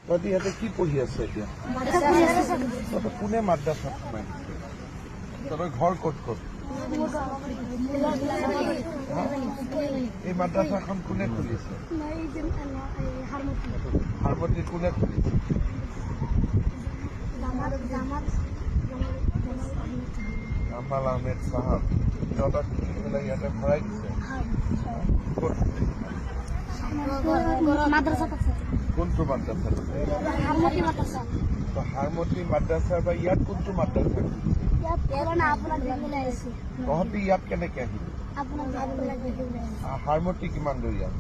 তহঁতি ইয়াতে কি পঢ়ি আছ এতিয়া? তহঁতৰ কোনে মাদ্ৰাছাত সোমাই দিছে? তহঁতৰ ঘৰ ক'ত ক'ত? এই মাদ্ৰাছাখন কোনে খুলিছে? হাৰমতি কোনে খুলিছে? জামাল আহমেদ চাহাব। তহঁতক ইয়াতে ভৰাই দিছে? ক'ত? কোনটো মাদ্ৰাছাত? হাৰমতি মাদ্ৰাছাৰ পৰা ইয়াত কোনটো মাদ্ৰাছা? তহঁতি ইয়াত কেনেকে আহিলি? হাৰমতি কিমান দূৰ ইয়াত?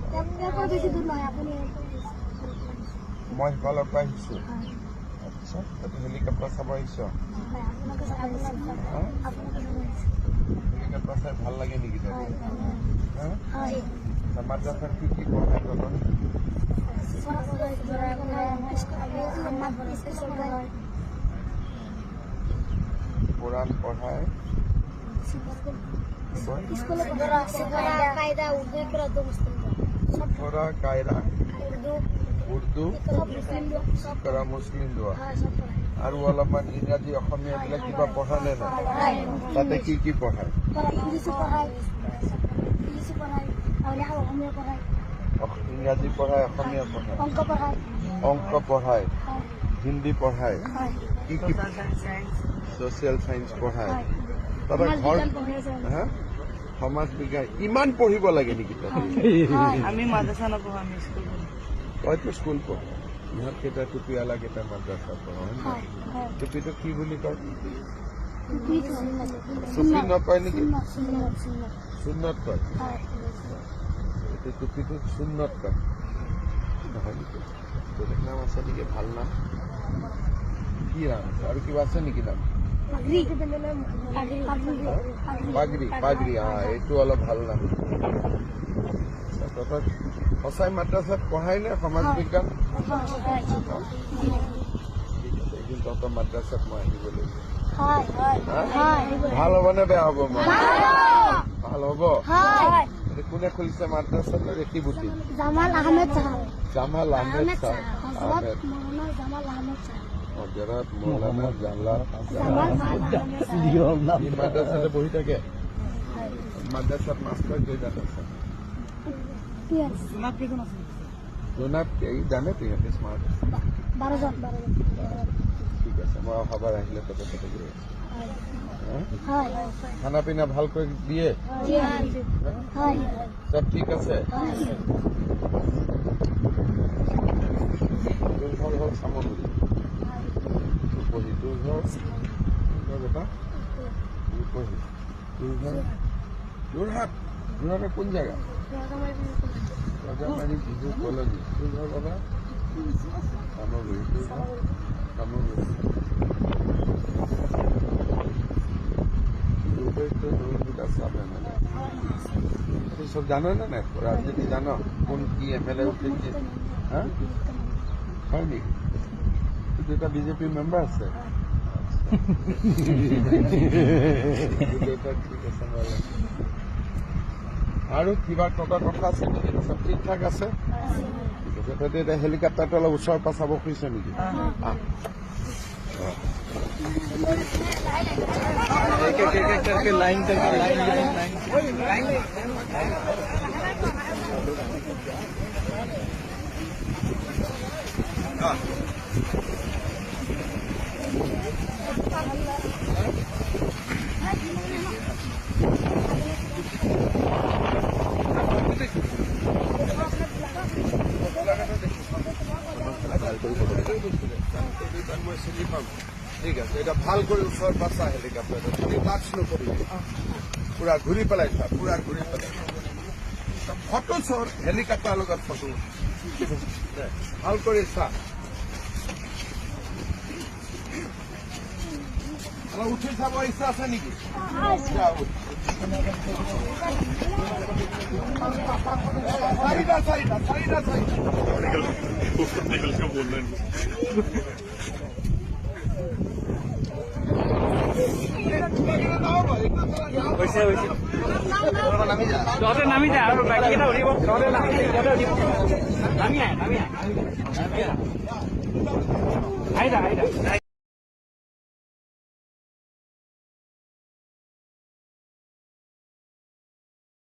মই সিফালৰ পৰা আহিছো। আচ্ছা, তহঁতি হেলিকপ্টাৰ চাব আহিছ? হেলিকপ্টাৰ চাই ভাল লাগে নেকি তহঁতি? মাদ্ৰাছাত কি কি পঢ়াই তহঁতক? কোৰআন পড়ায়, সফৰা কায়দা, উৰ্দু, কৰা মুসলিম দোয়া আৰু অলপমান ইংৰাজী অসমীয়া এইবিলাক কিবা পঢ়ালে না? তাতে কি কি পঢ়ায়? ইংৰাজী পঢ়ায়, অসমীয়া পঢ়ায়, অংক পঢ়ায়, হিন্দী পঢ়ায়, কি কি সোশিয়াল সায়েন্স পঢ়ায়? তহঁতৰ ঘৰ সমাজ বিজ্ঞান ইমান পঢ়িব লাগে নেকি? আমি মাদ্ৰাসা নপঢ়ো, আমি স্কুল পঢ়ো। তইতো স্কুল পঢ়, ইহঁত কেইটা টুপিৱালা কেইটা মাদ্ৰাছা পঢ়। টুপিটো কি বুলি কয়? চুফি নকয় নেকি? সুন্নত কয়। এইটো টুপিটো সুন্নত কয় নহয় নেকি? বেলেগ নাম আছে নেকি? ভাল নাম কি নাম আছে? আৰু কিবা আছে নেকি নাম? পাগৰি। পাগৰি, এইটো অলপ ভাল নাম। তহঁতক সঁচাই মাদ্ৰাছাত পঢ়াই নে সমাজ বিজ্ঞান? এদিন তহঁতৰ মাদ্ৰাছাত মই আহিব লাগিব। ভাল হ'ব নে বেয়া হ'ব? ভাল হ'ব। কোনে খুলিছে মাদ্ৰাছাটো? ৰেকিবুটি জামাল আহমেদ চাহাব। হজৰত মৌলানা জালাল মাদ্ৰাসাতে বহি থাকে। মাদ্ৰাসাত মাস্টাৰ কেইজন আছে? জোনাব জানে তো ইহঁতে স্মাৰ্ট। 12 ঠিক আছে, মই অহাবাৰ আহিলে তহঁতৰ তাতে গৈ আছো। খানা পিনা ভালকৈ দিয়ে? সব ঠিক আছে? তোৰ ঘৰ হ'ল চামগুৰি, তোৰ ঘৰ বেটা যোৰহাট। যোৰহাটৰ কোন জেগা? ৰজামাৰী বিহু কলনী। তোৰ ঘৰ বাবা? চামগুৰি। তোৰ ঘৰ? চামগুৰি। সব জানো না নাই? রাজনীতি জানো? কোন কি এমএলএ উঠেছে? হ্যাঁ, হয় নেকি? দুটা বিজেপি মেম্বার আছে। আৰু কিবা কথা আছে নেকি? সব ঠিক ঠাক আছে? ঠিক আছে, এতিয়া হেলিকপ্টাৰটো অলপ ওচৰৰ পৰা চাব খুজিছে নেকি? লাইন ঠিক আছে, এটা ভাল কৰে ওচৰ পাছা হেলিকপ্টাৰটো টাচ নকৰিবি, পুৰা ঘূৰি পেলাই চা, পুৰা ঘূৰি পেলাই ফটো চৰ হেলিকপ্টাৰ লগত ফটো ভাল কৰি চা। উঠি চাব ইচ্ছা আছে নেকি? চাৰিটা হৈছে হৈছে তহঁতে নামি যা আৰু বাকীকেইটা উঠিব তহঁতে নামি তহঁতে উঠিব নামি আহ আহি যা